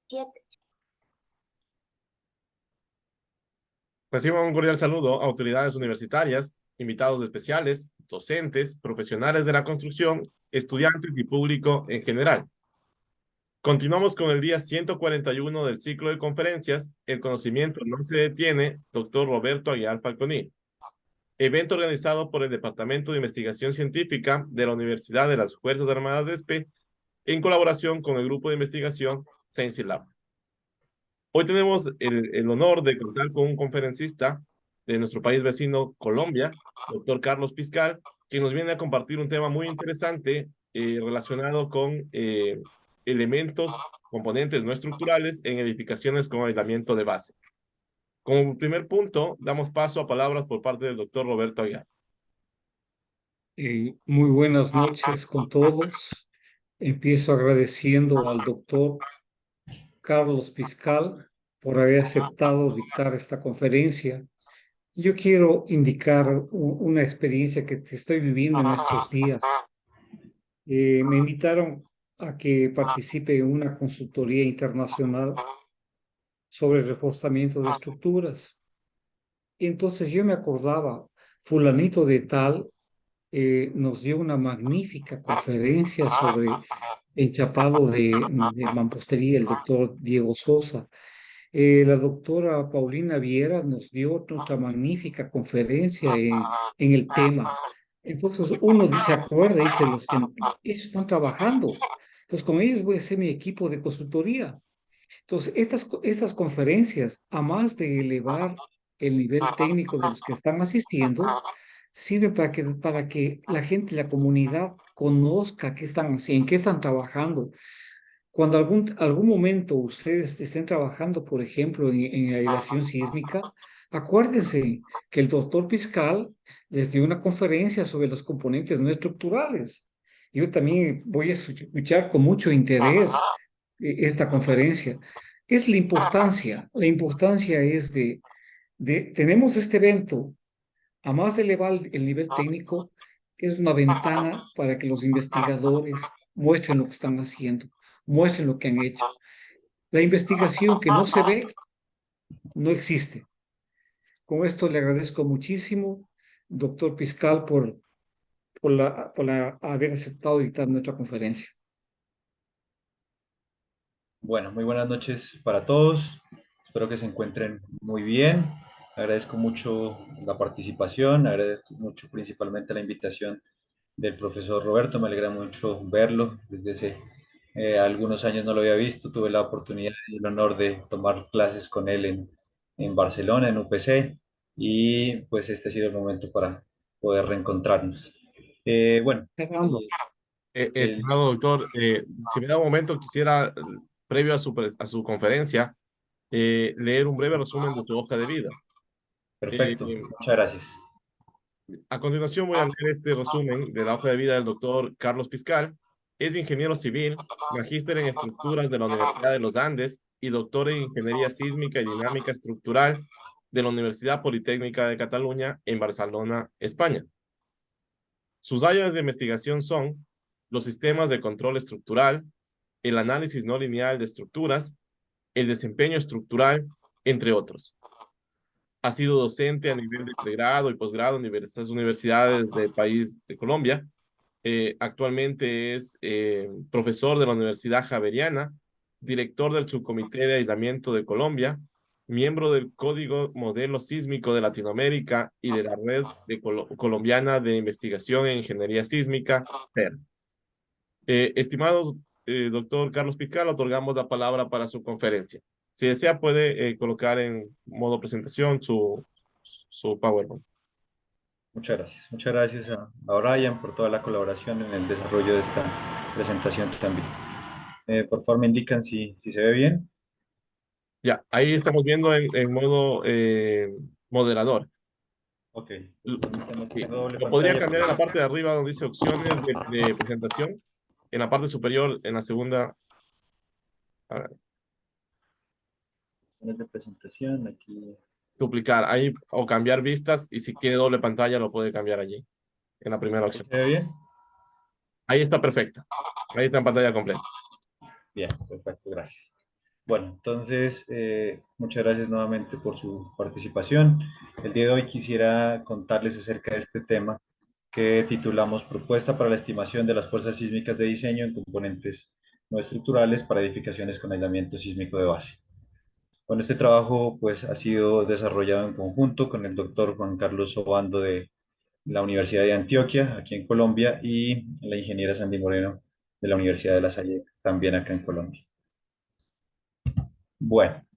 7. Reciban un cordial saludo a autoridades universitarias, invitados especiales, docentes, profesionales de la construcción, estudiantes y público en general. Continuamos con el día 141 del ciclo de conferencias El conocimiento no se detiene, doctor Roberto Aguilar Falconi. Evento organizado por el Departamento de Investigación Científica de la Universidad de las Fuerzas Armadas de ESPE en colaboración con el grupo de investigación Science Lab. Hoy tenemos el honor de contar con un conferencista de nuestro país vecino, Colombia, doctor Carlos Piscal, que nos viene a compartir un tema muy interesante relacionado con elementos, componentes no estructurales en edificaciones con aislamiento de base. Como primer punto, damos paso a palabras por parte del doctor Roberto Aguilar. Muy buenas noches con todos. Empiezo agradeciendo al doctor Carlos Piscal por haber aceptado dictar esta conferencia. Yo quiero indicar una experiencia que estoy viviendo en estos días. Me invitaron a que participe en una consultoría internacional sobre reforzamiento de estructuras. Y entonces yo me acordaba, fulanito de tal nos dio una magnífica conferencia sobre enchapado de mampostería, el doctor Diego Sosa. La doctora Paulina Viera nos dio otra magnífica conferencia en el tema. Entonces uno se acuerda y dice, los que ellos están trabajando. Entonces con ellos voy a hacer mi equipo de consultoría. Entonces estas conferencias, a más de elevar el nivel técnico de los que están asistiendo, sirve para que la gente, la comunidad, conozca qué están haciendo, en qué están trabajando. Cuando algún momento ustedes estén trabajando, por ejemplo, en aislación sísmica, acuérdense que el doctor Piscal les dio una conferencia sobre los componentes no estructurales. Yo también voy a escuchar con mucho interés esta conferencia. Es la importancia es tenemos este evento, a más de elevar el nivel técnico, es una ventana para que los investigadores muestren lo que están haciendo, muestren lo que han hecho. La investigación que no se ve, no existe. Con esto le agradezco muchísimo, doctor Piscal, por haber aceptado dictar nuestra conferencia. Bueno, muy buenas noches para todos. Espero que se encuentren muy bien. Agradezco mucho la participación, agradezco mucho principalmente la invitación del profesor Roberto. Me alegra mucho verlo. Desde hace algunos años no lo había visto. Tuve la oportunidad y el honor de tomar clases con él en Barcelona, en UPC. Y pues este ha sido el momento para poder reencontrarnos. Bueno, Fernando. el, Estimado doctor, si me da un momento, quisiera, previo a su conferencia, leer un breve resumen de tu hoja de vida. perfecto, Eh, muchas gracias. A continuación voy a leer este resumen de la hoja de vida del doctor Carlos Piscal. Es ingeniero civil, magíster en estructuras de la Universidad de los Andes y doctor en ingeniería sísmica y dinámica estructural de la Universidad Politécnica de Cataluña en Barcelona, España. Sus áreas de investigación son los sistemas de control estructural, el análisis no lineal de estructuras, el desempeño estructural, entre otros. Ha sido docente a nivel de pregrado y posgrado en diversas universidades del país de Colombia. Actualmente es profesor de la Universidad Javeriana, director del Subcomité de Aislamiento de Colombia, miembro del Código Modelo Sísmico de Latinoamérica y de la Red de Colombiana de Investigación en Ingeniería Sísmica, CER. Estimado doctor Carlos Piscal, otorgamos la palabra para su conferencia. Si desea, puede colocar en modo presentación su PowerPoint. Muchas gracias a Brian por toda la colaboración en el desarrollo de esta presentación también. Por favor, me indican si se ve bien. Ya, ahí estamos viendo en modo moderador. Ok. Sí. Tengo doble Lo podría pantalla. cambiar en la parte de arriba donde dice opciones de presentación. En la parte superior, en la segunda. A ver, Opciones de presentación, aquí. duplicar ahí o cambiar vistas. Y si quiere doble pantalla, lo puede cambiar allí, en la primera ¿Ahí opción. se ve bien? Ahí está perfecta. Ahí está en pantalla completa. Bien, perfecto, gracias. Bueno, entonces, muchas gracias nuevamente por su participación. El día de hoy quisiera contarles acerca de este tema que titulamos Propuesta para la estimación de las fuerzas sísmicas de diseño en componentes no estructurales para edificaciones con aislamiento sísmico de base. Bueno, este trabajo pues ha sido desarrollado en conjunto con el doctor Juan Carlos Obando de la Universidad de Antioquia, aquí en Colombia, y la ingeniera Sandy Moreno de la Universidad de La Salle, también acá en Colombia. Bueno,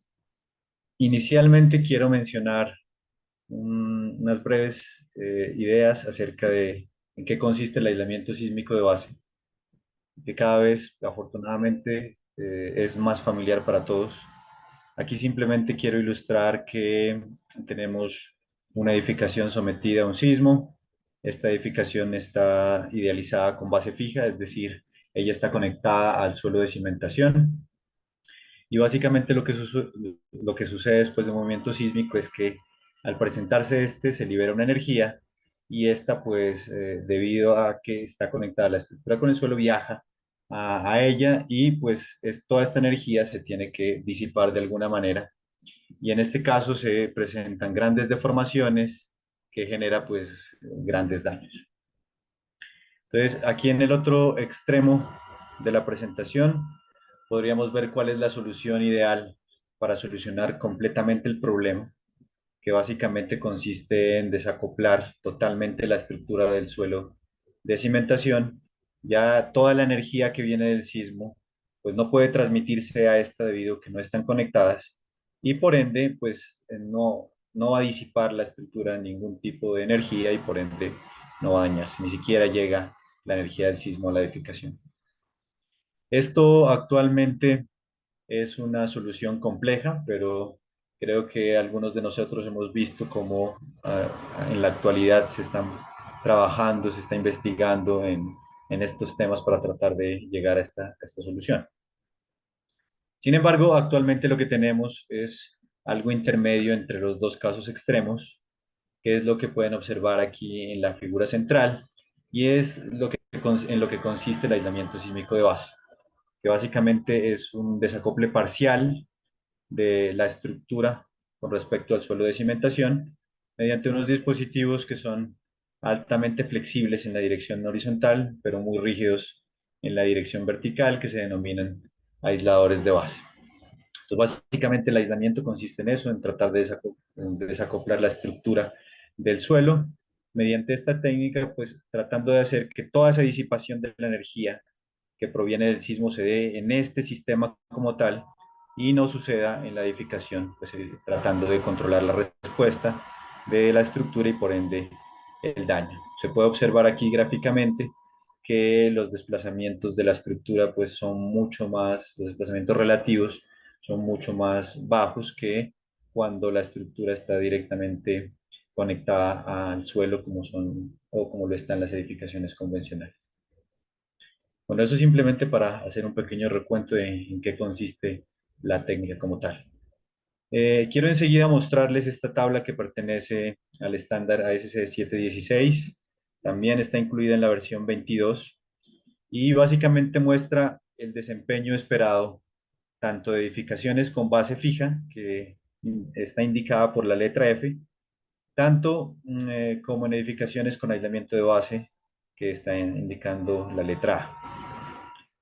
inicialmente quiero mencionar unas breves ideas acerca de en qué consiste el aislamiento sísmico de base, que cada vez, afortunadamente, es más familiar para todos. Aquí simplemente quiero ilustrar que tenemos una edificación sometida a un sismo. Esta edificación está idealizada con base fija, es decir, ella está conectada al suelo de cimentación. Y básicamente lo que sucede después de un movimiento sísmico es que al presentarse este se libera una energía y esta pues debido a que está conectada la estructura con el suelo viaja a ella y pues toda esta energía se tiene que disipar de alguna manera y en este caso se presentan grandes deformaciones que genera pues grandes daños. Entonces aquí en el otro extremo de la presentación podríamos ver cuál es la solución ideal para solucionar completamente el problema, que básicamente consiste en desacoplar totalmente la estructura del suelo de cimentación. Ya toda la energía que viene del sismo, pues no puede transmitirse a esta debido a que no están conectadas y por ende, pues no va a disipar la estructura ningún tipo de energía y por ende no va a dañarse, ni siquiera llega la energía del sismo a la edificación. Esto actualmente es una solución compleja, pero creo que algunos de nosotros hemos visto cómo en la actualidad se están trabajando, se está investigando en estos temas para tratar de llegar a esta solución. Sin embargo, actualmente lo que tenemos es algo intermedio entre los dos casos extremos, que es lo que pueden observar aquí en la figura central, y es en lo que consiste el aislamiento sísmico de base, que básicamente es un desacople parcial de la estructura con respecto al suelo de cimentación mediante unos dispositivos que son altamente flexibles en la dirección horizontal, pero muy rígidos en la dirección vertical, que se denominan aisladores de base. Entonces, básicamente el aislamiento consiste en eso, en tratar de desacoplar la estructura del suelo mediante esta técnica, pues tratando de hacer que toda esa disipación de la energía que proviene del sismo se dé en este sistema como tal y no suceda en la edificación, pues tratando de controlar la respuesta de la estructura y por ende el daño. Se puede observar aquí gráficamente que los desplazamientos de la estructura pues son mucho más, los desplazamientos relativos son mucho más bajos que cuando la estructura está directamente conectada al suelo como son o como lo están las edificaciones convencionales. Bueno, eso simplemente para hacer un pequeño recuento de en qué consiste la técnica como tal. Quiero enseguida mostrarles esta tabla que pertenece al estándar ASC 716. También está incluida en la versión 22 y básicamente muestra el desempeño esperado tanto de edificaciones con base fija, que está indicada por la letra F, tanto como en edificaciones con aislamiento de base, que está indicando la letra A.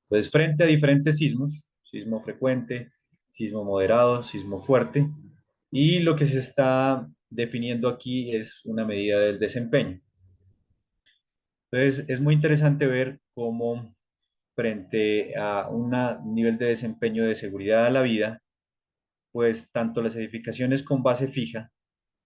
Entonces, frente a diferentes sismos, sismo frecuente, sismo moderado, sismo fuerte, y lo que se está definiendo aquí es una medida del desempeño. Entonces, es muy interesante ver cómo frente a un nivel de desempeño de seguridad a la vida, pues tanto las edificaciones con base fija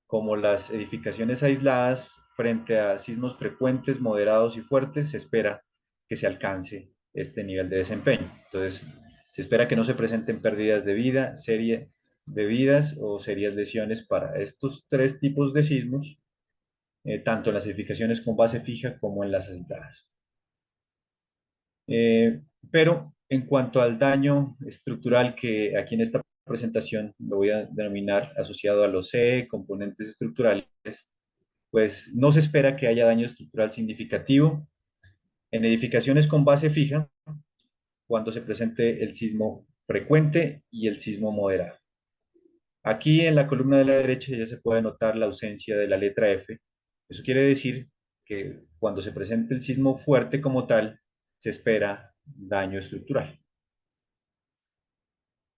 como las edificaciones aisladas frente a sismos frecuentes, moderados y fuertes, se espera que se alcance este nivel de desempeño. Entonces, se espera que no se presenten pérdidas de vida, serie de vidas o serias lesiones para estos tres tipos de sismos, tanto en las edificaciones con base fija como en las aisladas. Pero en cuanto al daño estructural que aquí en esta presentación lo voy a denominar asociado a los CE, componentes estructurales, pues no se espera que haya daño estructural significativo. En edificaciones con base fija, cuando se presente el sismo frecuente y el sismo moderado. Aquí en la columna de la derecha ya se puede notar la ausencia de la letra F. Eso quiere decir que cuando se presente el sismo fuerte como tal, se espera daño estructural.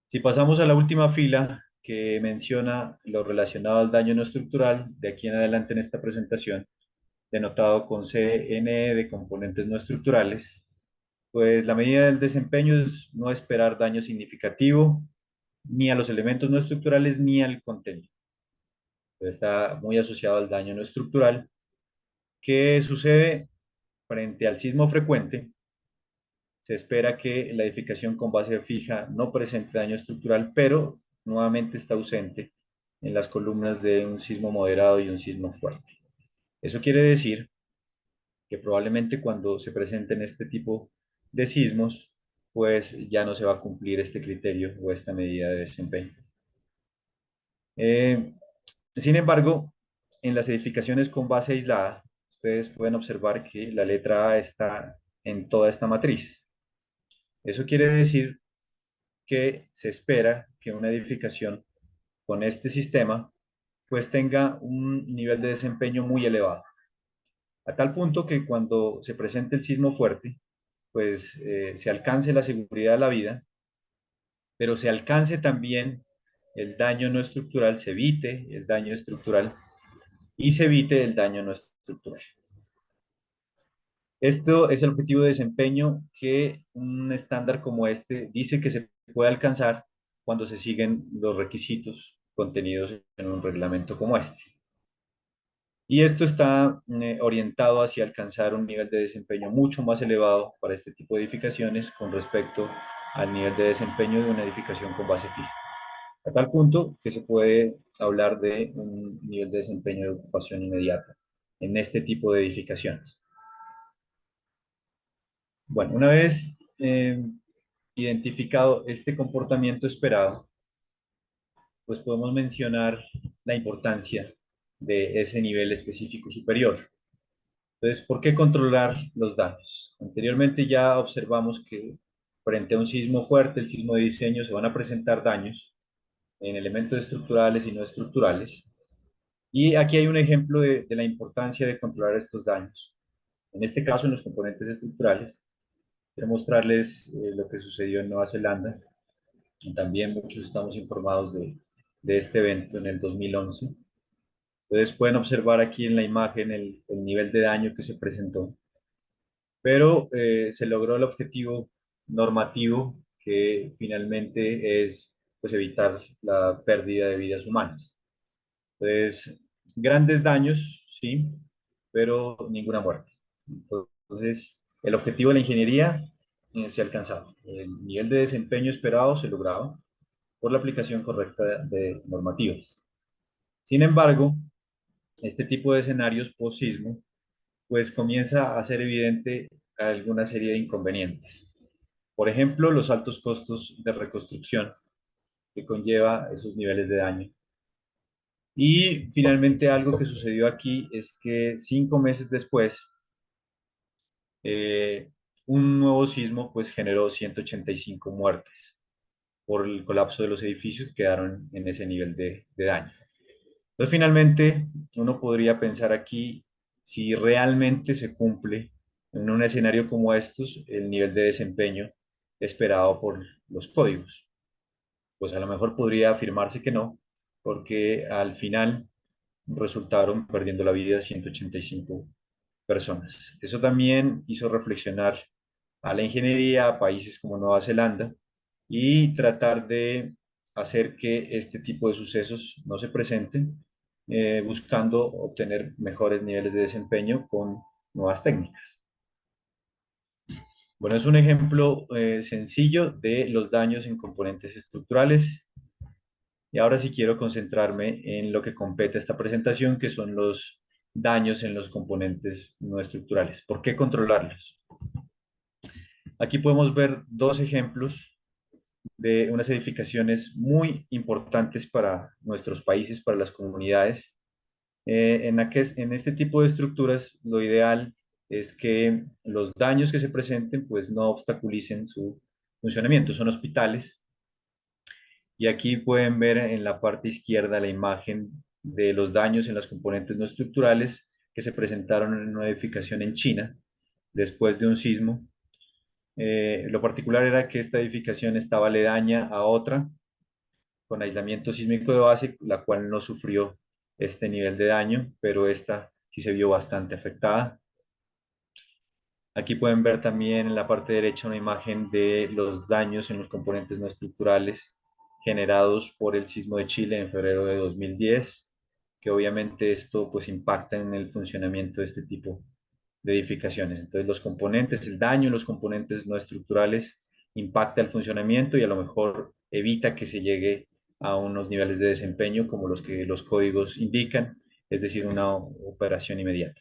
Si pasamos a la última fila que menciona lo relacionado al daño no estructural, de aquí en adelante en esta presentación, denotado con CNE de componentes no estructurales, pues la medida del desempeño es no esperar daño significativo ni a los elementos no estructurales ni al contenido. Está muy asociado al daño no estructural. ¿Qué sucede frente al sismo frecuente? Se espera que la edificación con base fija no presente daño estructural, pero nuevamente está ausente en las columnas de un sismo moderado y un sismo fuerte. Eso quiere decir que probablemente cuando se presenten este tipo de sismos, pues ya no se va a cumplir este criterio o esta medida de desempeño. Sin embargo, en las edificaciones con base aislada, ustedes pueden observar que la letra A está en toda esta matriz. Eso quiere decir que se espera que una edificación con este sistema pues tenga un nivel de desempeño muy elevado, a tal punto que cuando se presente el sismo fuerte, pues se alcance la seguridad de la vida, pero se alcance también el daño no estructural, se evite el daño estructural y se evite el daño no estructural. Esto es el objetivo de desempeño que un estándar como este dice que se puede alcanzar cuando se siguen los requisitos contenidos en un reglamento como este. Y esto está orientado hacia alcanzar un nivel de desempeño mucho más elevado para este tipo de edificaciones con respecto al nivel de desempeño de una edificación con base fija. A tal punto que se puede hablar de un nivel de desempeño de ocupación inmediata en este tipo de edificaciones. Bueno, una vez identificado este comportamiento esperado, pues podemos mencionar la importancia de ese nivel específico superior. Entonces, ¿por qué controlar los daños? Anteriormente ya observamos que frente a un sismo fuerte, el sismo de diseño, se van a presentar daños en elementos estructurales y no estructurales. Y aquí hay un ejemplo de la importancia de controlar estos daños. En este caso, en los componentes estructurales, quiero mostrarles lo que sucedió en Nueva Zelanda. Y también muchos estamos informados de este evento en el 2011. Entonces pueden observar aquí en la imagen el nivel de daño que se presentó. Pero se logró el objetivo normativo que finalmente es pues, evitar la pérdida de vidas humanas. Entonces, grandes daños, sí, pero ninguna muerte. Entonces, el objetivo de la ingeniería se ha alcanzado. El nivel de desempeño esperado se lograba por la aplicación correcta de normativas. Sin embargo, este tipo de escenarios post-sismo, pues comienza a ser evidente alguna serie de inconvenientes. Por ejemplo, los altos costos de reconstrucción que conlleva esos niveles de daño. Y finalmente algo que sucedió aquí es que 5 meses después, un nuevo sismo pues generó 185 muertes por el colapso de los edificios que quedaron en ese nivel de daño. Entonces, finalmente, uno podría pensar aquí si realmente se cumple en un escenario como estos el nivel de desempeño esperado por los códigos. Pues a lo mejor podría afirmarse que no, porque al final resultaron perdiendo la vida 185 personas. Eso también hizo reflexionar a la ingeniería, a países como Nueva Zelanda, y tratar de hacer que este tipo de sucesos no se presenten, buscando obtener mejores niveles de desempeño con nuevas técnicas. Bueno, es un ejemplo sencillo de los daños en componentes estructurales. Y ahora sí quiero concentrarme en lo que compete a esta presentación, que son los daños en los componentes no estructurales. ¿Por qué controlarlos? Aquí podemos ver dos ejemplos de unas edificaciones muy importantes para nuestros países, para las comunidades. En este tipo de estructuras, lo ideal es que los daños que se presenten pues no obstaculicen su funcionamiento. Son hospitales Y aquí pueden ver en la parte izquierda la imagen de los daños en los componentes no estructurales que se presentaron en una edificación en China después de un sismo. Lo particular era que esta edificación estaba aledaña a otra con aislamiento sísmico de base, la cual no sufrió este nivel de daño, pero esta sí se vio bastante afectada. Aquí pueden ver también en la parte derecha una imagen de los daños en los componentes no estructurales generados por el sismo de Chile en febrero de 2010, que obviamente esto pues impacta en el funcionamiento de este tipo de edificaciones. Entonces los componentes, el daño en los componentes no estructurales impacta el funcionamiento y a lo mejor evita que se llegue a unos niveles de desempeño como los que los códigos indican, es decir, una operación inmediata.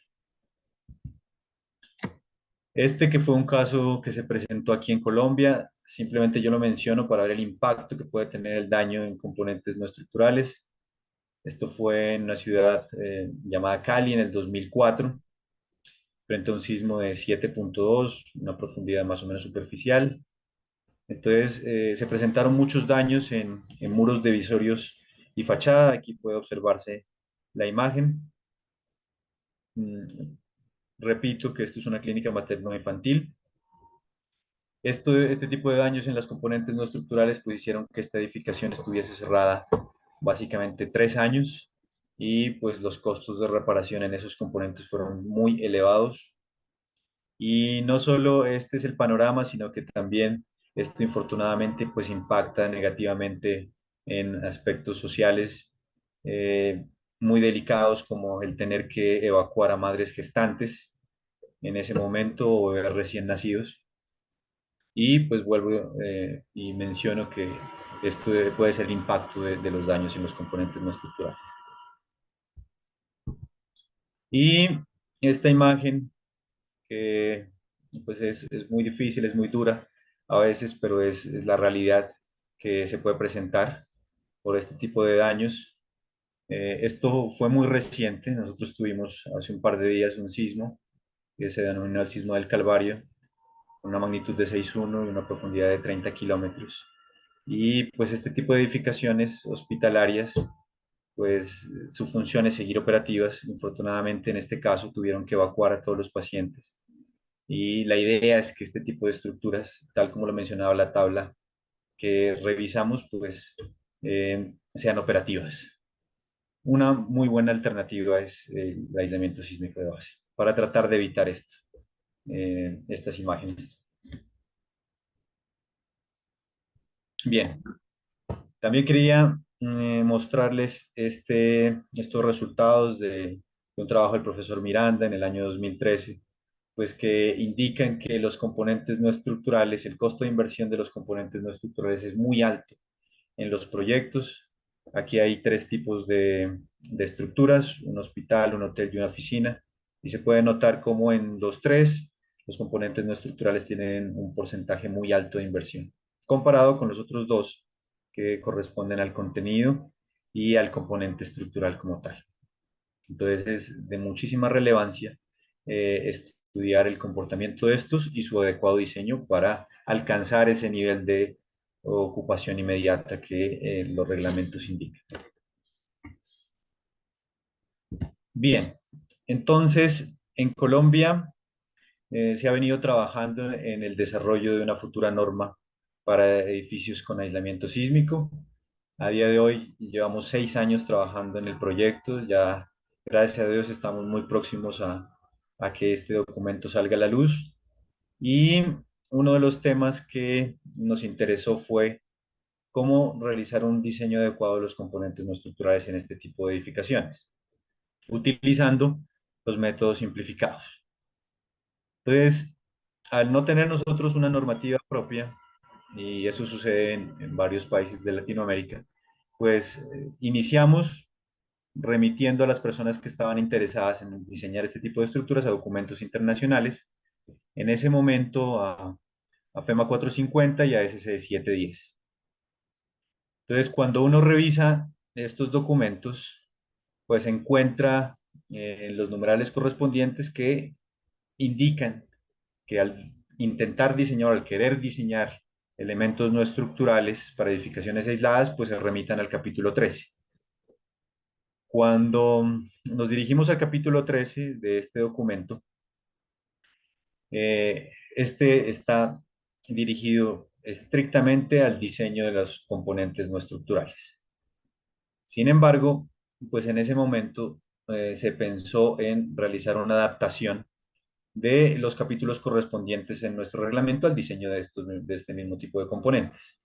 Este que fue un caso que se presentó aquí en Colombia, simplemente yo lo menciono para ver el impacto que puede tener el daño en componentes no estructurales. Esto fue en una ciudad llamada Cali en el 2004, frente a un sismo de 7.2, una profundidad más o menos superficial. Entonces, se presentaron muchos daños en muros divisorios y fachada. Aquí puede observarse la imagen. Mm, Repito que esto es una clínica materno-infantil. Este tipo de daños en las componentes no estructurales pues hicieron que esta edificación estuviese cerrada básicamente 3 años y pues los costos de reparación en esos componentes fueron muy elevados. Y no solo este es el panorama, sino que también esto infortunadamente pues impacta negativamente en aspectos sociales eh, muy delicados como el tener que evacuar a madres gestantes en ese momento o bebés recién nacidos. Y pues vuelvo y menciono que esto puede ser el impacto de los daños en los componentes no estructurales. Y esta imagen, que pues es muy difícil, es muy dura a veces, pero es la realidad que se puede presentar por este tipo de daños. Esto fue muy reciente, nosotros tuvimos hace un par de días un sismo que se denominó el sismo del Calvario, con una magnitud de 6,1 y una profundidad de 30 kilómetros. Y pues este tipo de edificaciones hospitalarias, pues su función es seguir operativas. Infortunadamente en este caso tuvieron que evacuar a todos los pacientes. Y la idea es que este tipo de estructuras, tal como lo mencionaba la tabla que revisamos, pues sean operativas. Una muy buena alternativa es el aislamiento sísmico de base para tratar de evitar esto, estas imágenes. Bien, también quería mostrarles estos resultados de un trabajo del profesor Miranda en el año 2013, pues que indican que los componentes no estructurales, el costo de inversión de los componentes no estructurales es muy alto en los proyectos. Aquí hay tres tipos de estructuras, un hospital, un hotel y una oficina, y se puede notar cómo en los tres los componentes no estructurales tienen un porcentaje muy alto de inversión, comparado con los otros dos que corresponden al contenido y al componente estructural como tal. Entonces es de muchísima relevancia estudiar el comportamiento de estos y su adecuado diseño para alcanzar ese nivel de ocupación inmediata que los reglamentos indican. Bien, entonces en Colombia se ha venido trabajando en el desarrollo de una futura norma para edificios con aislamiento sísmico. A día de hoy llevamos 6 años trabajando en el proyecto, ya gracias a Dios estamos muy próximos a que este documento salga a la luz. Y uno de los temas que nos interesó fue cómo realizar un diseño adecuado de los componentes no estructurales en este tipo de edificaciones, utilizando los métodos simplificados. Entonces, al no tener nosotros una normativa propia, y eso sucede en varios países de Latinoamérica, pues iniciamos remitiendo a las personas que estaban interesadas en diseñar este tipo de estructuras a documentos internacionales, en ese momento a FEMA 450 y a SC 710. Entonces, cuando uno revisa estos documentos, pues encuentra los numerales correspondientes que indican que al intentar diseñar, al querer diseñar elementos no estructurales para edificaciones aisladas, pues se remitan al capítulo 13. Cuando nos dirigimos al capítulo 13 de este documento, este está dirigido estrictamente al diseño de los componentes no estructurales. Sin embargo, pues en ese momento se pensó en realizar una adaptación de los capítulos correspondientes en nuestro reglamento al diseño de este mismo tipo de componentes.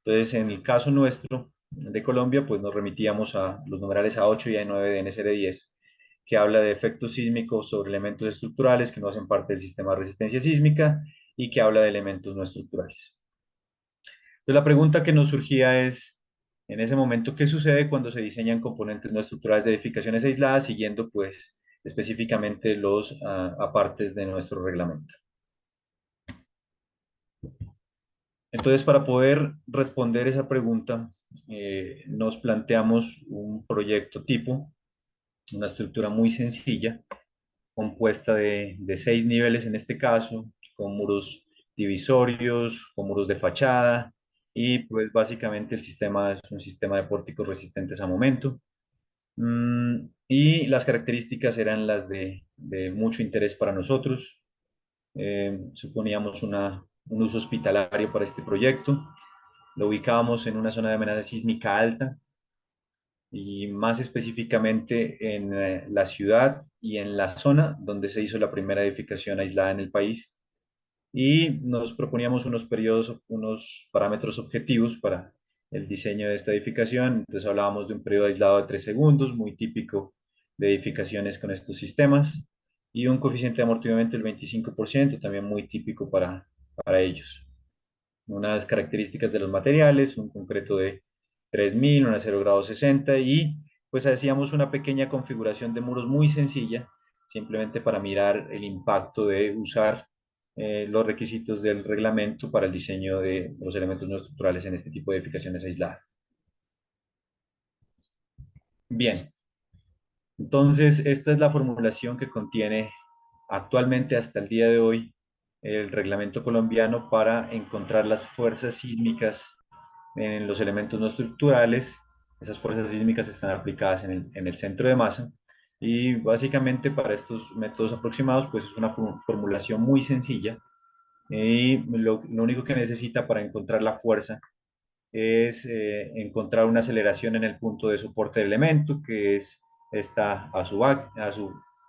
Entonces, en el caso nuestro de Colombia, pues nos remitíamos a los numerales A8 y A9 de NSR 10, que habla de efectos sísmicos sobre elementos estructurales que no hacen parte del sistema de resistencia sísmica y que habla de elementos no estructurales. Entonces, la pregunta que nos surgía es, en ese momento, ¿qué sucede cuando se diseñan componentes no estructurales de edificaciones aisladas siguiendo, pues, específicamente los apartes de nuestro reglamento? Entonces, para poder responder esa pregunta, nos planteamos un proyecto tipo, una estructura muy sencilla, compuesta de 6 niveles en este caso, con muros divisorios, con muros de fachada, y pues básicamente el sistema es un sistema de pórticos resistentes a momento. Y las características eran las de mucho interés para nosotros. Suponíamos un uso hospitalario para este proyecto. Lo ubicábamos en una zona de amenaza sísmica alta y más específicamente en la ciudad y en la zona donde se hizo la primera edificación aislada en el país. Y nos proponíamos unos periodos, unos parámetros objetivos para el diseño de esta edificación. Entonces hablábamos de un periodo aislado de 3 segundos, muy típico de edificaciones con estos sistemas, y un coeficiente de amortiguamiento del 25%, también muy típico para ellos. Unas características de los materiales, un concreto de 3000, un acero grado 60 y pues hacíamos una pequeña configuración de muros muy sencilla, simplemente para mirar el impacto de usar los requisitos del reglamento para el diseño de los elementos no estructurales en este tipo de edificaciones aisladas. Bien, entonces esta es la formulación que contiene actualmente hasta el día de hoy el reglamento colombiano para encontrar las fuerzas sísmicas en los elementos no estructurales. Esas fuerzas sísmicas están aplicadas en el centro de masa y básicamente para estos métodos aproximados pues es una formulación muy sencilla y lo único que necesita para encontrar la fuerza es encontrar una aceleración en el punto de soporte del elemento, que es esta a su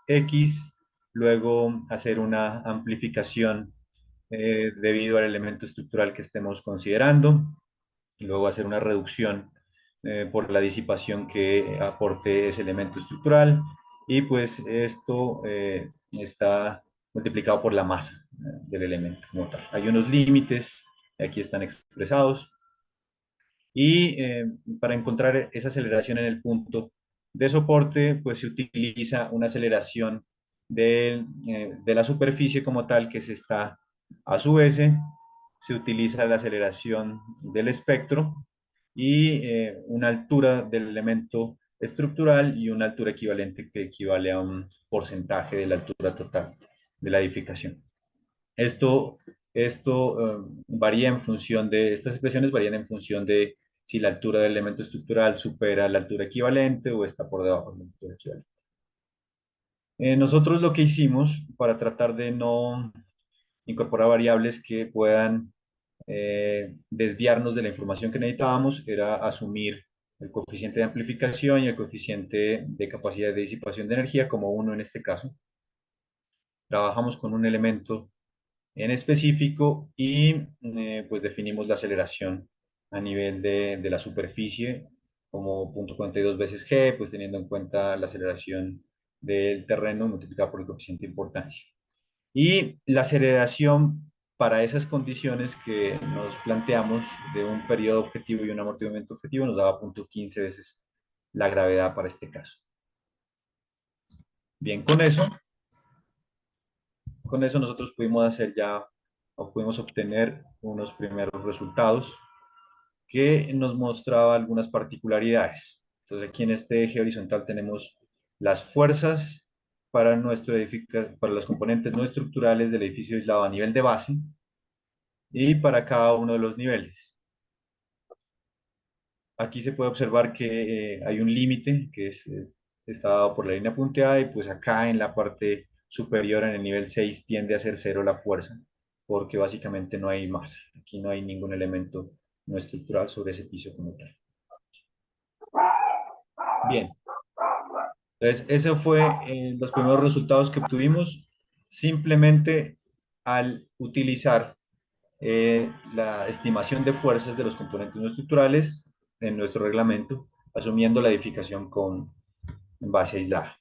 X, luego hacer una amplificación debido al elemento estructural que estemos considerando, luego hacer una reducción por la disipación que aporte ese elemento estructural, y pues esto está multiplicado por la masa del elemento como tal. Hay unos límites, aquí están expresados, y para encontrar esa aceleración en el punto de soporte, pues se utiliza una aceleración de la superficie como tal, que se está a su vez, se utiliza la aceleración del espectro y una altura del elemento estructural y una altura equivalente que equivale a un porcentaje de la altura total de la edificación. Esto, esto varía en función de, estas expresiones varían en función de si la altura del elemento estructural supera la altura equivalente o está por debajo de la altura equivalente. Nosotros lo que hicimos para tratar de no incorporar variables que puedan desviarnos de la información que necesitábamos era asumir el coeficiente de amplificación y el coeficiente de capacidad de disipación de energía como uno en este caso. Trabajamos con un elemento en específico y pues definimos la aceleración a nivel de la superficie como 0.42 veces g, pues teniendo en cuenta la aceleración del terreno multiplicada por el coeficiente de importancia. Y la aceleración para esas condiciones que nos planteamos de un periodo objetivo y un amortiguamiento objetivo nos daba 0.15 veces la gravedad para este caso. Bien, con eso nosotros pudimos hacer ya, o pudimos obtener unos primeros resultados que nos mostraba algunas particularidades. Entonces aquí en este eje horizontal tenemos las fuerzas para, para los componentes no estructurales del edificio aislado a nivel de base, y para cada uno de los niveles. Aquí se puede observar que hay un límite que está dado por la línea punteada y pues acá en la parte superior, en el nivel 6, tiende a ser cero la fuerza, porque básicamente no hay más. Aquí no hay ningún elemento no estructural sobre ese piso como tal. Bien, entonces esos fue los primeros resultados que obtuvimos simplemente al utilizar la estimación de fuerzas de los componentes no estructurales en nuestro reglamento, asumiendo la edificación en base aislada.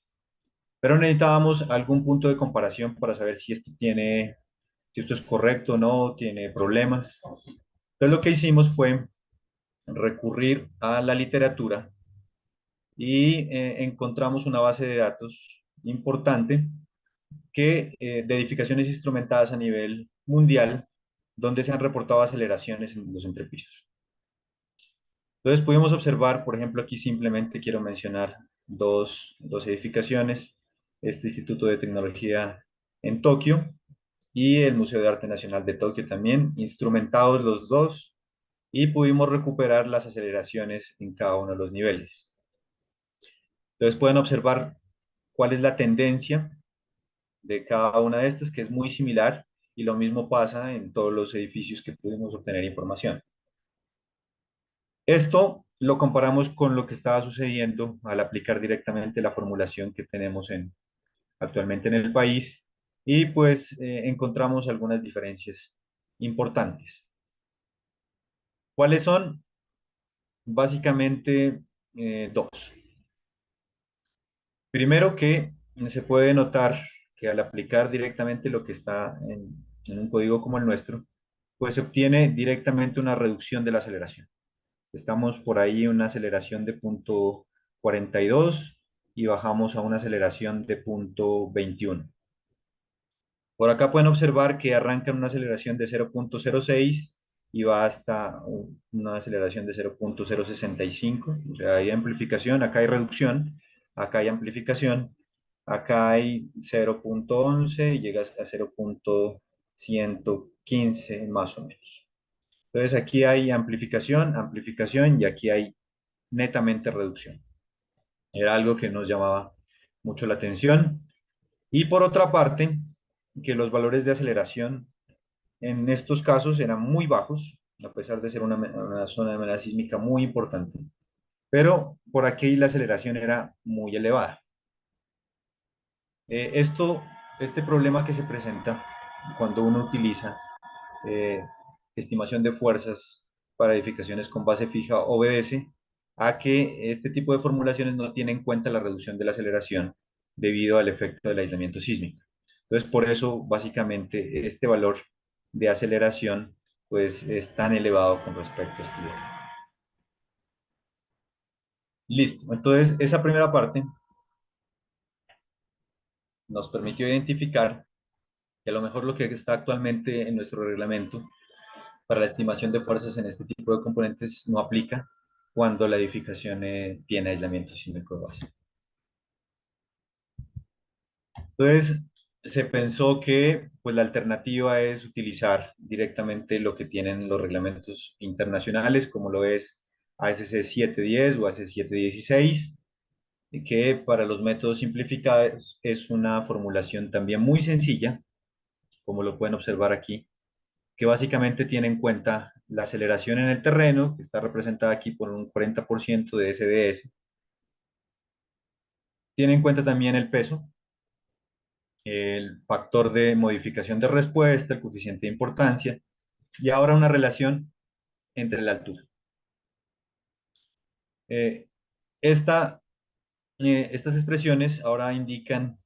Pero necesitábamos algún punto de comparación para saber si esto es correcto o no, tiene problemas. Entonces lo que hicimos fue recurrir a la literatura y encontramos una base de datos importante de edificaciones instrumentadas a nivel mundial, donde se han reportado aceleraciones en los entrepisos. Entonces pudimos observar, por ejemplo, aquí simplemente quiero mencionar dos edificaciones, este Instituto de Tecnología en Tokio y el Museo de Arte Nacional de Tokio también, instrumentados los dos, y pudimos recuperar las aceleraciones en cada uno de los niveles. Entonces pueden observar cuál es la tendencia de cada una de estas, que es muy similar, y lo mismo pasa en todos los edificios que pudimos obtener información. Esto lo comparamos con lo que estaba sucediendo al aplicar directamente la formulación que tenemos actualmente en el país y pues encontramos algunas diferencias importantes. ¿Cuáles son? Básicamente dos. Primero que se puede notar que al aplicar directamente lo que está en un código como el nuestro, pues se obtiene directamente una reducción de la aceleración. Estamos por ahí en una aceleración de 0.42 y bajamos a una aceleración de 0.21. Por acá pueden observar que arranca en una aceleración de 0.06 y va hasta una aceleración de 0.065. O sea, hay amplificación, acá hay reducción, acá hay amplificación, acá hay 0.11 y llega a 0.115 más o menos. Entonces aquí hay amplificación, amplificación y aquí hay netamente reducción. Era algo que nos llamaba mucho la atención. Y por otra parte, que los valores de aceleración en estos casos eran muy bajos, a pesar de ser una zona de amenaza sísmica muy importante. Pero por aquí la aceleración era muy elevada. Este problema que se presenta cuando uno utiliza eh, estimación de fuerzas para edificaciones con base fija obedece a que este tipo de formulaciones no tienen en cuenta la reducción de la aceleración debido al efecto del aislamiento sísmico. Entonces, por eso, básicamente, este valor de aceleración pues, es tan elevado con respecto a este valor. Listo. Entonces, esa primera parte nos permitió identificar que a lo mejor lo que está actualmente en nuestro reglamento para la estimación de fuerzas en este tipo de componentes no aplica cuando la edificación tiene aislamiento sísmico de base. Entonces, se pensó que pues, la alternativa es utilizar directamente lo que tienen los reglamentos internacionales, como lo es ASC 710 o ASC 716, que para los métodos simplificados es una formulación también muy sencilla, como lo pueden observar aquí, que básicamente tiene en cuenta la aceleración en el terreno, que está representada aquí por un 40% de SDS. Tiene en cuenta también el peso, el factor de modificación de respuesta, el coeficiente de importancia, y ahora una relación entre la altura. Eh, esta, estas expresiones ahora indican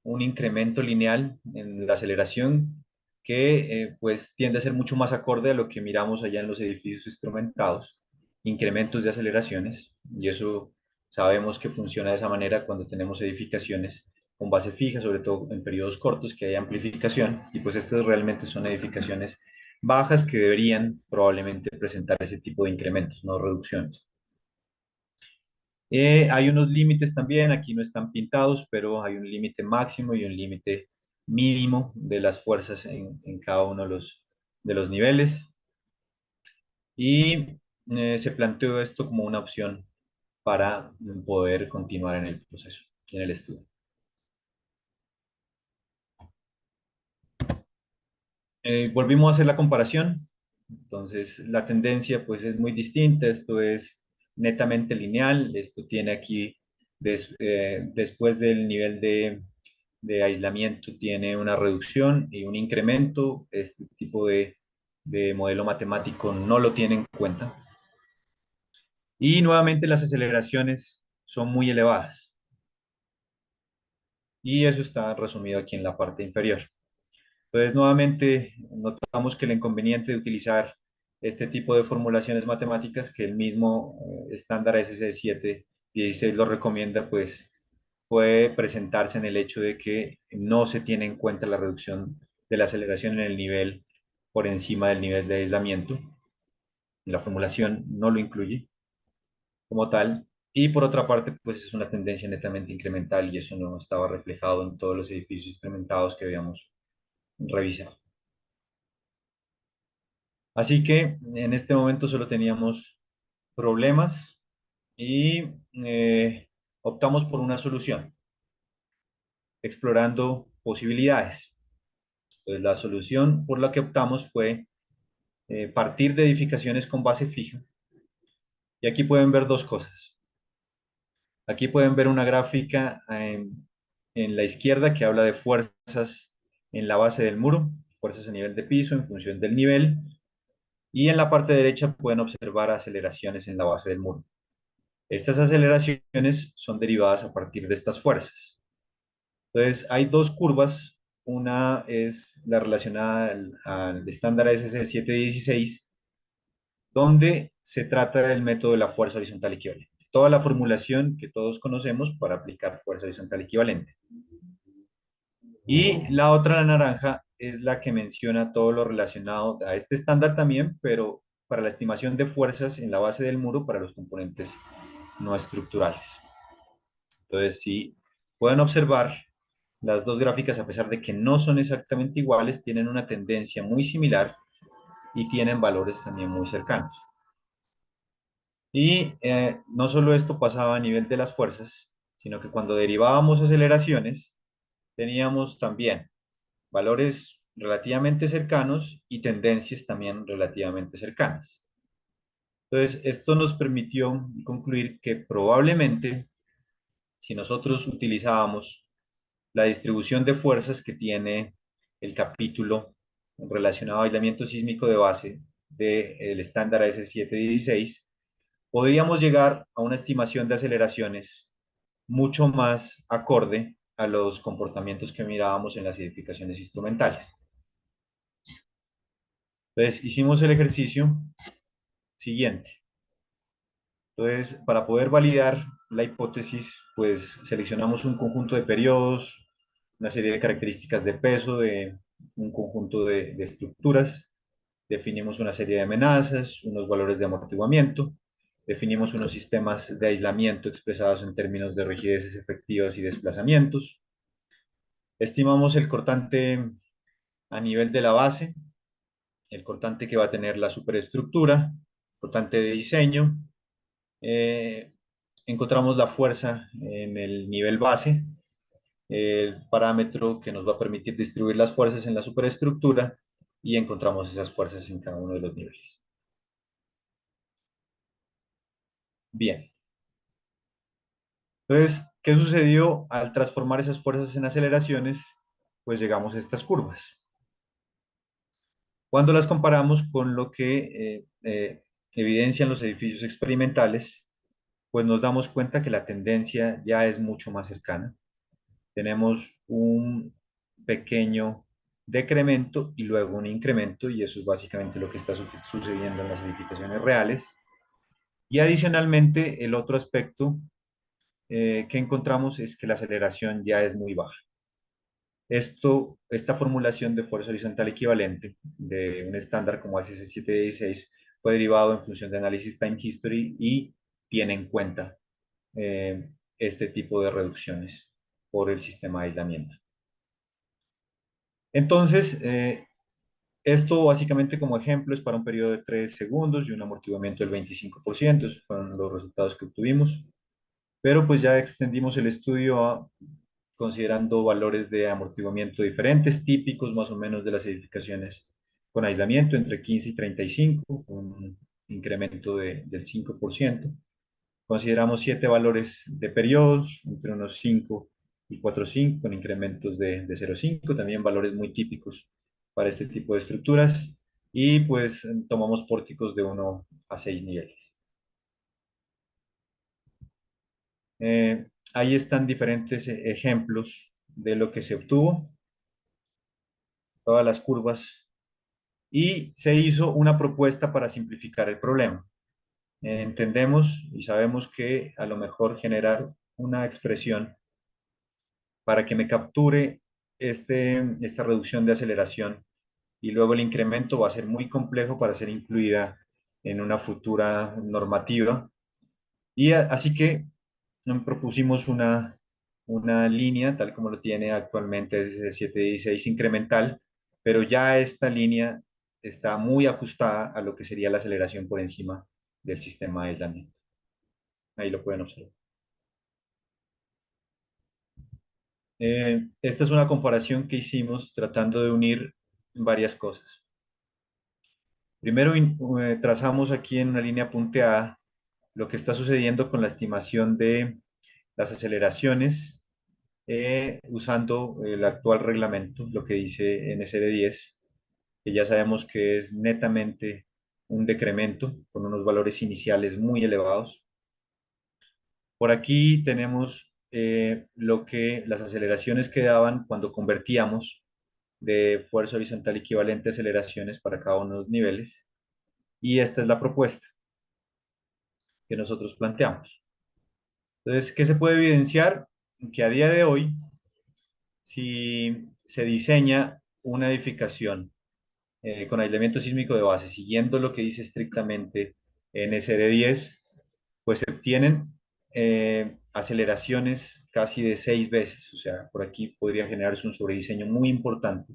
un incremento lineal en la aceleración que pues tiende a ser mucho más acorde a lo que miramos allá en los edificios instrumentados, incrementos de aceleraciones, y eso sabemos que funciona de esa manera cuando tenemos edificaciones con base fija, sobre todo en periodos cortos, que hay amplificación, y pues estas realmente son edificaciones bajas que deberían probablemente presentar ese tipo de incrementos, no reducciones. Hay unos límites también, aquí no están pintados, pero hay un límite máximo y un límite mínimo de las fuerzas en cada uno de los niveles y se planteó esto como una opción para poder continuar en el proceso, en el estudio. Volvimos a hacer la comparación, entonces la tendencia pues es muy distinta, esto es netamente lineal, esto tiene aquí después del nivel de aislamiento tiene una reducción y un incremento, este tipo de modelo matemático no lo tiene en cuenta. Y nuevamente las aceleraciones son muy elevadas. Y eso está resumido aquí en la parte inferior. Entonces, nuevamente notamos que el inconveniente de utilizar este tipo de formulaciones matemáticas que el mismo estándar SS716 lo recomienda, pues puede presentarse en el hecho de que no se tiene en cuenta la reducción de la aceleración en el nivel por encima del nivel de aislamiento. La formulación no lo incluye como tal. Y por otra parte, pues es una tendencia netamente incremental y eso no estaba reflejado en todos los edificios instrumentados que habíamos revisado. Así que en este momento solo teníamos problemas y optamos por una solución, explorando posibilidades. Entonces, la solución por la que optamos fue partir de edificaciones con base fija. Y aquí pueden ver dos cosas. Aquí pueden ver una gráfica en la izquierda que habla de fuerzas en la base del muro, fuerzas a nivel de piso en función del nivel. Y en la parte derecha pueden observar aceleraciones en la base del muro. Estas aceleraciones son derivadas a partir de estas fuerzas. Entonces, hay dos curvas. Una es la relacionada al estándar SC716, donde se trata del método de la fuerza horizontal equivalente. Toda la formulación que todos conocemos para aplicar fuerza horizontal equivalente. Y la otra, la naranja, es la que menciona todo lo relacionado a este estándar también, pero para la estimación de fuerzas en la base del muro para los componentes no estructurales. Entonces, si pueden observar, las dos gráficas, a pesar de que no son exactamente iguales, tienen una tendencia muy similar y tienen valores también muy cercanos. Y no solo esto pasaba a nivel de las fuerzas, sino que cuando derivábamos aceleraciones, teníamos también valores relativamente cercanos y tendencias también relativamente cercanas. Entonces, esto nos permitió concluir que probablemente si nosotros utilizábamos la distribución de fuerzas que tiene el capítulo relacionado a aislamiento sísmico de base del estándar S716, podríamos llegar a una estimación de aceleraciones mucho más acorde a los comportamientos que mirábamos en las edificaciones instrumentales. Entonces, hicimos el ejercicio siguiente. Entonces, para poder validar la hipótesis, pues seleccionamos un conjunto de periodos, una serie de características de peso, de un conjunto de estructuras, definimos una serie de amenazas, unos valores de amortiguamiento, definimos unos sistemas de aislamiento expresados en términos de rigideces efectivas y desplazamientos, estimamos el cortante a nivel de la base, el cortante que va a tener la superestructura, cortante de diseño, eh, encontramos la fuerza en el nivel base, el parámetro que nos va a permitir distribuir las fuerzas en la superestructura y encontramos esas fuerzas en cada uno de los niveles. Bien. Entonces, ¿qué sucedió al transformar esas fuerzas en aceleraciones? Pues llegamos a estas curvas. Cuando las comparamos con lo que evidencian los edificios experimentales, pues nos damos cuenta que la tendencia ya es mucho más cercana. Tenemos un pequeño decremento y luego un incremento, y eso es básicamente lo que está sucediendo en las edificaciones reales. Y adicionalmente, el otro aspecto que encontramos es que la aceleración ya es muy baja. Esta formulación de fuerza horizontal equivalente de un estándar como ACC716 fue derivado en función de análisis time history y tiene en cuenta este tipo de reducciones por el sistema de aislamiento. Entonces, Esto básicamente como ejemplo es para un periodo de 3 segundos y un amortiguamiento del 25%. Esos fueron los resultados que obtuvimos. Pero pues ya extendimos el estudio considerando valores de amortiguamiento diferentes, típicos más o menos de las edificaciones con aislamiento entre 15 y 35, un incremento del 5%. Consideramos 7 valores de periodos, entre unos 5 y 4,5, con incrementos de 0,5, también valores muy típicos para este tipo de estructuras. Y pues tomamos pórticos de 1 a 6 niveles. Ahí están diferentes ejemplos de lo que se obtuvo, todas las curvas, y se hizo una propuesta para simplificar el problema. Entendemos y sabemos que a lo mejor generar una expresión para que me capture esta reducción de aceleración y luego el incremento va a ser muy complejo para ser incluida en una futura normativa. Y así que propusimos una línea, tal como lo tiene actualmente es 716 incremental, pero ya esta línea está muy ajustada a lo que sería la aceleración por encima del sistema de aislamiento. Ahí lo pueden observar. Esta es una comparación que hicimos tratando de unir varias cosas. Primero, trazamos aquí en una línea punteada lo que está sucediendo con la estimación de las aceleraciones usando el actual reglamento, lo que dice NSD10, que ya sabemos que es netamente un decremento con unos valores iniciales muy elevados. Por aquí tenemos las aceleraciones que daban cuando convertíamos de fuerza horizontal equivalente a aceleraciones para cada uno de los niveles. Y esta es la propuesta que nosotros planteamos. Entonces, ¿qué se puede evidenciar? Que a día de hoy, si se diseña una edificación con aislamiento sísmico de base, siguiendo lo que dice estrictamente NSD10, pues se obtienen aceleraciones casi de 6 veces. O sea, por aquí podría generarse un sobrediseño muy importante,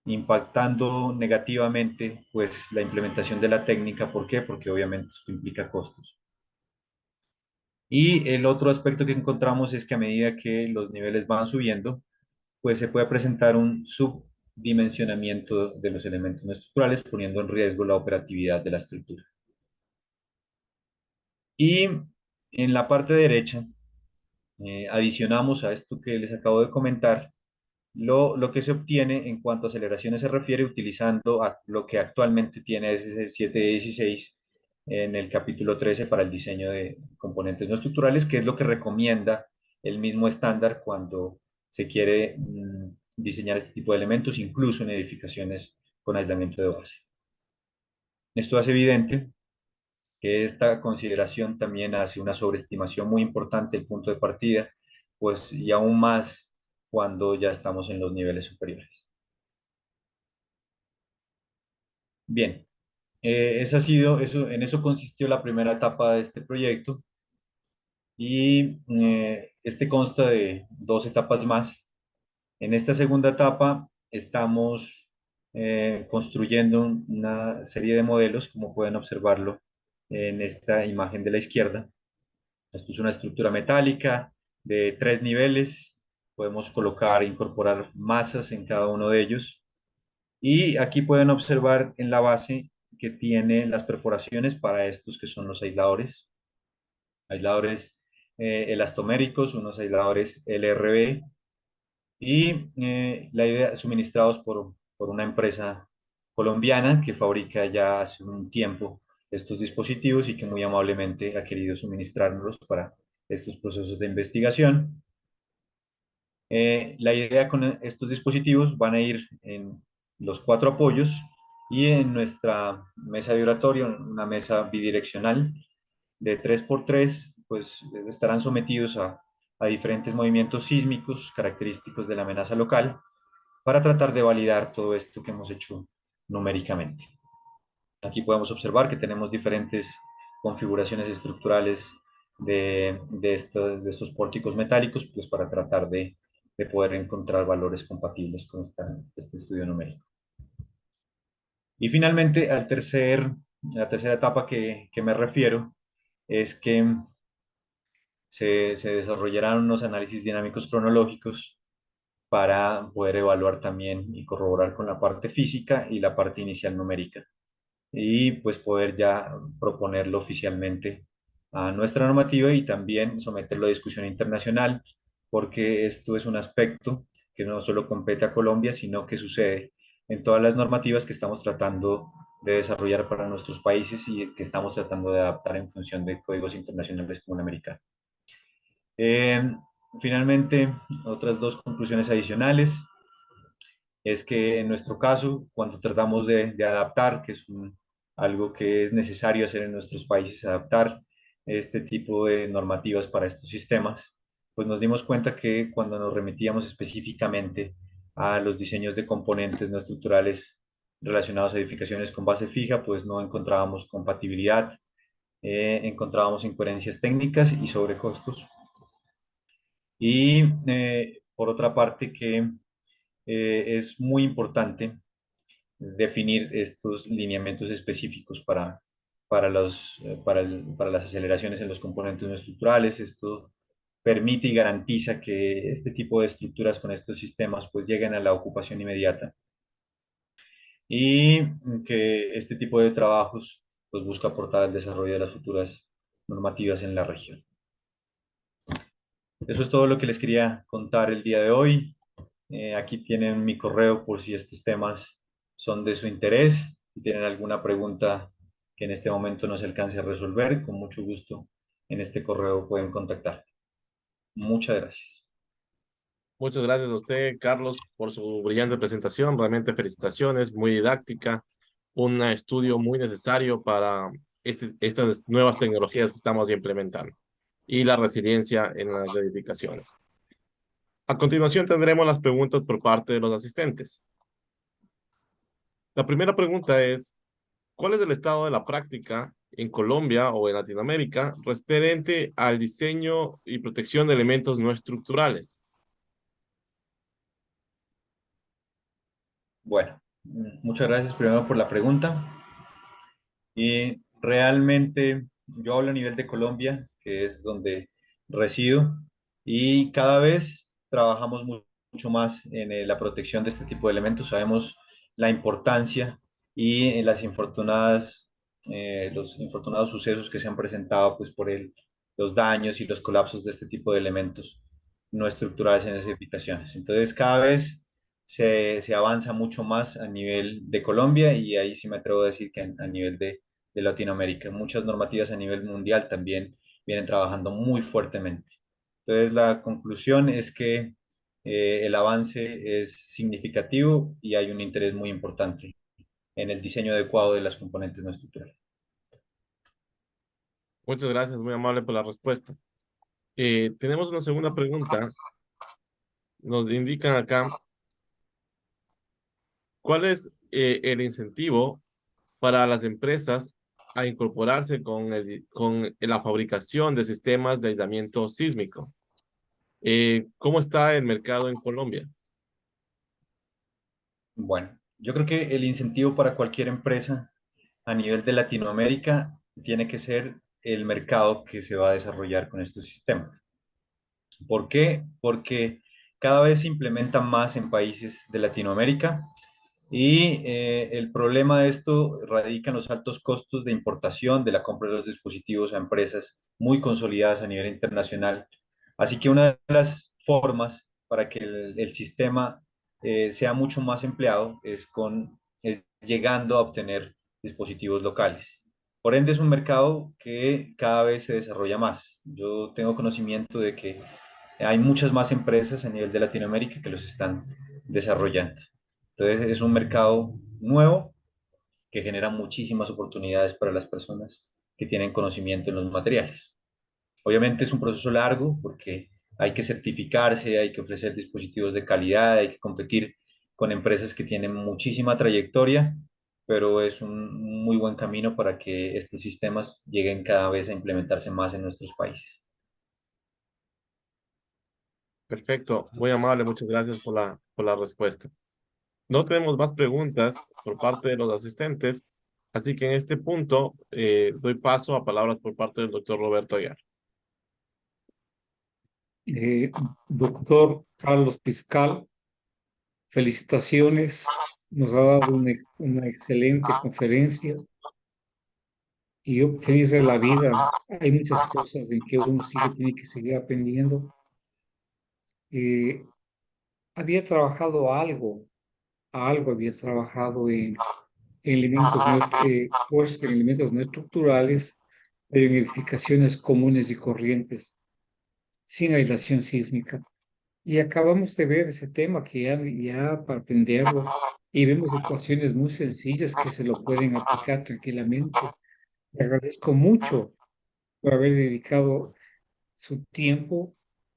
impactando negativamente pues la implementación de la técnica. ¿Por qué? Porque obviamente esto implica costos. Y el otro aspecto que encontramos es que a medida que los niveles van subiendo, pues se puede presentar un subdimensionamiento de los elementos no estructurales, poniendo en riesgo la operatividad de la estructura. Y en la parte derecha, adicionamos a esto que les acabo de comentar, lo que se obtiene en cuanto a aceleraciones se refiere utilizando lo que actualmente tiene ese 716 en el capítulo 13 para el diseño de componentes no estructurales, que es lo que recomienda el mismo estándar cuando se quiere diseñar este tipo de elementos, incluso en edificaciones con aislamiento de base. Esto hace evidente que esta consideración también hace una sobreestimación muy importante del punto de partida, pues y aún más cuando ya estamos en los niveles superiores. Bien, en eso consistió la primera etapa de este proyecto y este consta de 2 etapas más. En esta segunda etapa estamos construyendo una serie de modelos, como pueden observarlo en esta imagen de la izquierda. Esto es una estructura metálica de 3 niveles. Podemos colocar e incorporar masas en cada uno de ellos. Y aquí pueden observar en la base que tiene las perforaciones para estos que son los aisladores. Aisladores elastoméricos, unos aisladores LRB. Y la idea, suministrados por una empresa colombiana que fabrica ya hace un tiempo estos dispositivos y que muy amablemente ha querido suministrarnos para estos procesos de investigación. La idea con estos dispositivos van a ir en los 4 apoyos y en nuestra mesa vibratoria, una mesa bidireccional de 3x3, pues estarán sometidos a diferentes movimientos sísmicos característicos de la amenaza local para tratar de validar todo esto que hemos hecho numéricamente. Aquí podemos observar que tenemos diferentes configuraciones estructurales de estos pórticos metálicos, pues para tratar de poder encontrar valores compatibles con este estudio numérico. Y finalmente, la tercera etapa que me refiero es que se desarrollarán unos análisis dinámicos cronológicos para poder evaluar también y corroborar con la parte física y la parte inicial numérica. Y pues poder ya proponerlo oficialmente a nuestra normativa y también someterlo a discusión internacional, porque esto es un aspecto que no solo compete a Colombia, sino que sucede en todas las normativas que estamos tratando de desarrollar para nuestros países y que estamos tratando de adaptar en función de códigos internacionales como el americano. Eh, Finalmente, otras dos conclusiones adicionales es que en nuestro caso, cuando tratamos de adaptar, que es algo que es necesario hacer en nuestros países, adaptar este tipo de normativas para estos sistemas, pues nos dimos cuenta que cuando nos remitíamos específicamente a los diseños de componentes no estructurales relacionados a edificaciones con base fija, pues no encontrábamos compatibilidad, encontrábamos incoherencias técnicas y sobrecostos. Y por otra parte, que es muy importante definir estos lineamientos específicos para las aceleraciones en los componentes no estructurales. Esto permite y garantiza que este tipo de estructuras con estos sistemas pues lleguen a la ocupación inmediata y que este tipo de trabajos pues busca aportar al desarrollo de las futuras normativas en la región. Eso es todo lo que les quería contar el día de hoy. Aquí tienen mi correo por si estos temas son de su interés. Si tienen alguna pregunta que en este momento no se alcance a resolver, con mucho gusto en este correo pueden contactar. Muchas gracias. Muchas gracias a usted, Carlos, por su brillante presentación. Realmente felicitaciones, muy didáctica, un estudio muy necesario para estas nuevas tecnologías que estamos implementando y la resiliencia en las edificaciones. A continuación tendremos las preguntas por parte de los asistentes. La primera pregunta es, ¿cuál es el estado de la práctica en Colombia o en Latinoamérica referente al diseño y protección de elementos no estructurales? Bueno, muchas gracias primero por la pregunta. Y realmente yo hablo a nivel de Colombia, que es donde resido, y cada vez trabajamos mucho más en la protección de este tipo de elementos. Sabemos la importancia y los infortunados sucesos que se han presentado pues, por los daños y los colapsos de este tipo de elementos no estructurales en las edificaciones. Entonces, cada vez se avanza mucho más a nivel de Colombia y ahí sí me atrevo a decir que a nivel de Latinoamérica. Muchas normativas a nivel mundial también vienen trabajando muy fuertemente. Entonces, la conclusión es que el avance es significativo y hay un interés muy importante en el diseño adecuado de las componentes no estructurales. Muchas gracias, muy amable por la respuesta. Tenemos una segunda pregunta. Nos indican acá, ¿cuál es el incentivo para las empresas a incorporarse con la fabricación de sistemas de aislamiento sísmico? ¿Cómo está el mercado en Colombia? Bueno, yo creo que el incentivo para cualquier empresa a nivel de Latinoamérica tiene que ser el mercado que se va a desarrollar con estos sistemas. ¿Por qué? Porque cada vez se implementan más en países de Latinoamérica y el problema de esto radica en los altos costos de importación de la compra de los dispositivos a empresas muy consolidadas a nivel internacional. Así que una de las formas para que el sistema sea mucho más empleado es llegando a obtener dispositivos locales. Por ende, es un mercado que cada vez se desarrolla más. Yo tengo conocimiento de que hay muchas más empresas a nivel de Latinoamérica que los están desarrollando. Entonces es un mercado nuevo que genera muchísimas oportunidades para las personas que tienen conocimiento en los materiales. Obviamente es un proceso largo porque hay que certificarse, hay que ofrecer dispositivos de calidad, hay que competir con empresas que tienen muchísima trayectoria, pero es un muy buen camino para que estos sistemas lleguen cada vez a implementarse más en nuestros países. Perfecto, muy amable, muchas gracias por la respuesta. No tenemos más preguntas por parte de los asistentes, así que en este punto doy paso a palabras por parte del doctor Roberto Aguiar. Doctor Carlos Piscal, felicitaciones. Nos ha dado una excelente conferencia y yo feliz de la vida. Hay muchas cosas en que uno tiene que seguir aprendiendo. Eh, Había trabajado algo había trabajado en elementos puestos en elementos no estructurales, pero en edificaciones comunes y corrientes, sin aislación sísmica. Y acabamos de ver ese tema que ya para aprenderlo, y vemos ecuaciones muy sencillas que se lo pueden aplicar tranquilamente. Le agradezco mucho por haber dedicado su tiempo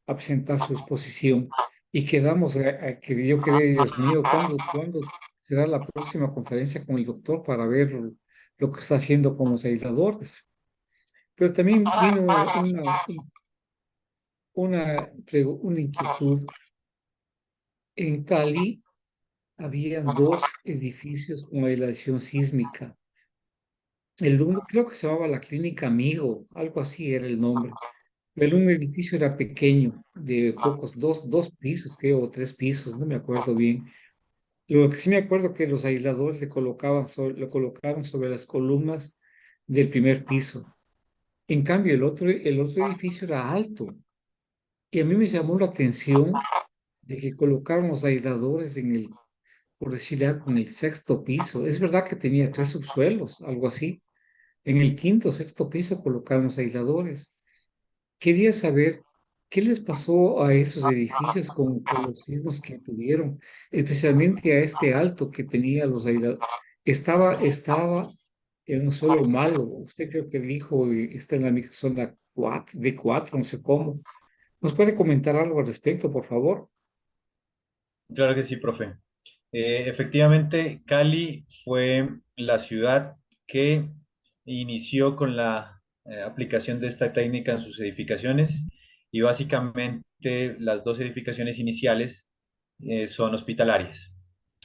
a presentar su exposición. Y quedamos a que yo quedé, Dios mío, ¿cuándo será la próxima conferencia con el doctor para ver lo que está haciendo con los aisladores? Pero también vino una inquietud. En Cali habían dos edificios con aislación sísmica. El uno creo que se llamaba la Clínica Amigo, algo así era el nombre. Un edificio era pequeño, de pocos, dos pisos, creo, o tres pisos, no me acuerdo bien. Lo que sí me acuerdo que los aisladores lo colocaron sobre las columnas del primer piso. En cambio, el otro edificio era alto. Y a mí me llamó la atención de que colocaron los aisladores por decirle algo, en el sexto piso. Es verdad que tenía tres subsuelos, algo así. En el quinto, sexto piso colocaron los aisladores. Quería saber qué les pasó a esos edificios con los sismos que tuvieron, especialmente a este alto que tenía los aislados. Estaba en un suelo malo. Usted creo que dijo, está en la zona 4, de 4, no sé cómo. ¿Nos puede comentar algo al respecto, por favor? Claro que sí, profe. Efectivamente, Cali fue la ciudad que inició con la aplicación de esta técnica en sus edificaciones y básicamente las dos edificaciones iniciales son hospitalarias.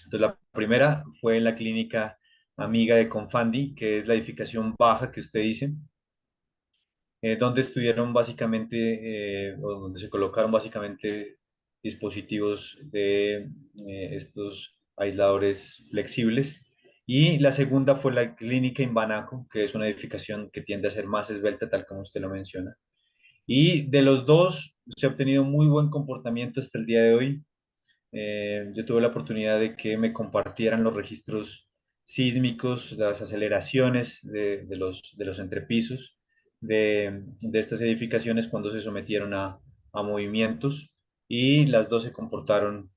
Entonces, la primera fue en la clínica amiga de Confandi, que es la edificación baja que usted dice, donde estuvieron básicamente, o donde se colocaron básicamente dispositivos de estos aisladores flexibles. Y la segunda fue la clínica Imbanaco, que es una edificación que tiende a ser más esbelta, tal como usted lo menciona. Y de los dos se ha obtenido muy buen comportamiento hasta el día de hoy. Yo tuve la oportunidad de que me compartieran los registros sísmicos, las aceleraciones de los entrepisos de estas edificaciones cuando se sometieron a movimientos y las dos se comportaron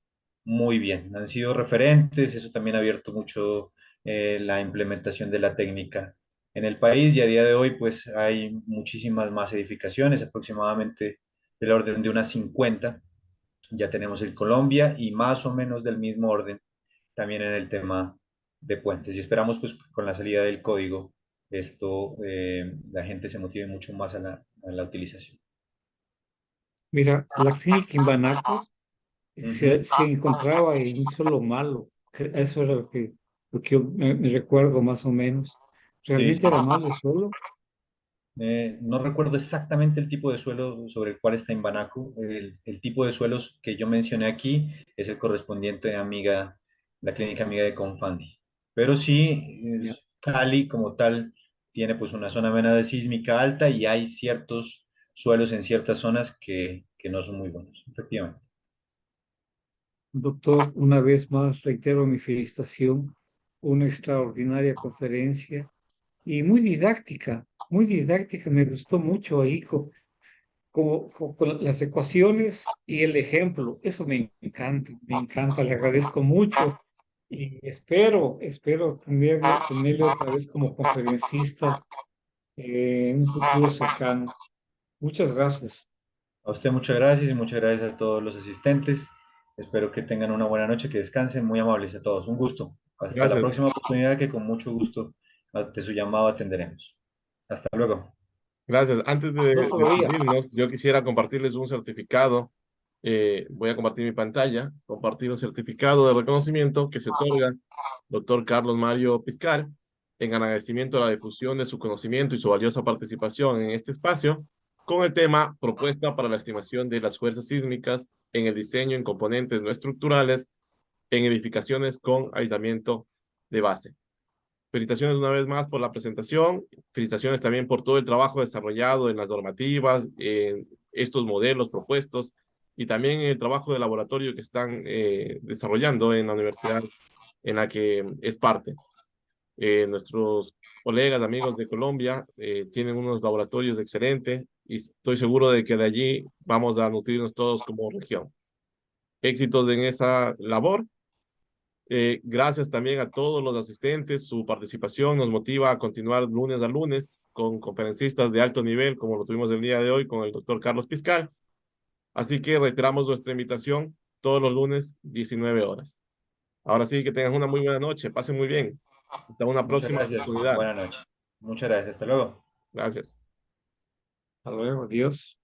muy bien. Han sido referentes, eso también ha abierto mucho la implementación de la técnica en el país y a día de hoy pues hay muchísimas más edificaciones, aproximadamente del orden de unas 50 ya tenemos el Colombia y más o menos del mismo orden también en el tema de puentes. Y esperamos pues con la salida del código esto la gente se motive mucho más a la utilización. Mira, la clínica en Banaco Ujú. se encontraba en un solo malo. Eso era lo que yo me recuerdo más o menos. Sí, ¿Realmente sí. era malo solo? No recuerdo exactamente el tipo de suelo sobre el cual está Imbanaco. El tipo de suelos que yo mencioné aquí es el correspondiente a Amiga, la clínica Amiga de Confandi. Pero sí, Ya. Cali como tal tiene pues una zona de sísmica alta y hay ciertos suelos en ciertas zonas que no son muy buenos, efectivamente. Doctor, una vez más reitero mi felicitación. Una extraordinaria conferencia y muy didáctica. Me gustó mucho ahí con las ecuaciones y el ejemplo. Eso me encanta, me encanta. Le agradezco mucho y espero tenerle otra vez como conferencista en un futuro cercano. Muchas gracias. A usted muchas gracias y muchas gracias a todos los asistentes. Espero que tengan una buena noche, que descansen. Muy amables a todos. Un gusto. Hasta la Gracias. próxima oportunidad que con mucho gusto ante su llamado atenderemos. Hasta luego. Gracias. Antes de Otro día. despedirnos, yo quisiera compartirles un certificado Voy a compartir mi pantalla, compartir un certificado de reconocimiento que se otorga doctor Carlos Mario Piscal en agradecimiento a la difusión de su conocimiento y su valiosa participación en este espacio con el tema propuesta para la estimación de las fuerzas sísmicas en el diseño en componentes no estructurales en edificaciones con aislamiento de base. Felicitaciones una vez más por la presentación, felicitaciones también por todo el trabajo desarrollado en las normativas, en estos modelos propuestos y también en el trabajo de laboratorio que están desarrollando en la universidad en la que es parte. Nuestros colegas, amigos de Colombia tienen unos laboratorios excelentes y estoy seguro de que de allí vamos a nutrirnos todos como región. Éxitos en esa labor. Gracias también a todos los asistentes, su participación nos motiva a continuar lunes a lunes con conferencistas de alto nivel, como lo tuvimos el día de hoy con el doctor Carlos Piscal. Así que reiteramos nuestra invitación todos los lunes, 19 horas. Ahora sí, que tengan una muy buena noche, pasen muy bien. Hasta una Muchas próxima gracias. oportunidad. Buenas noches. Muchas gracias. Hasta luego. Gracias. Hasta luego, adiós.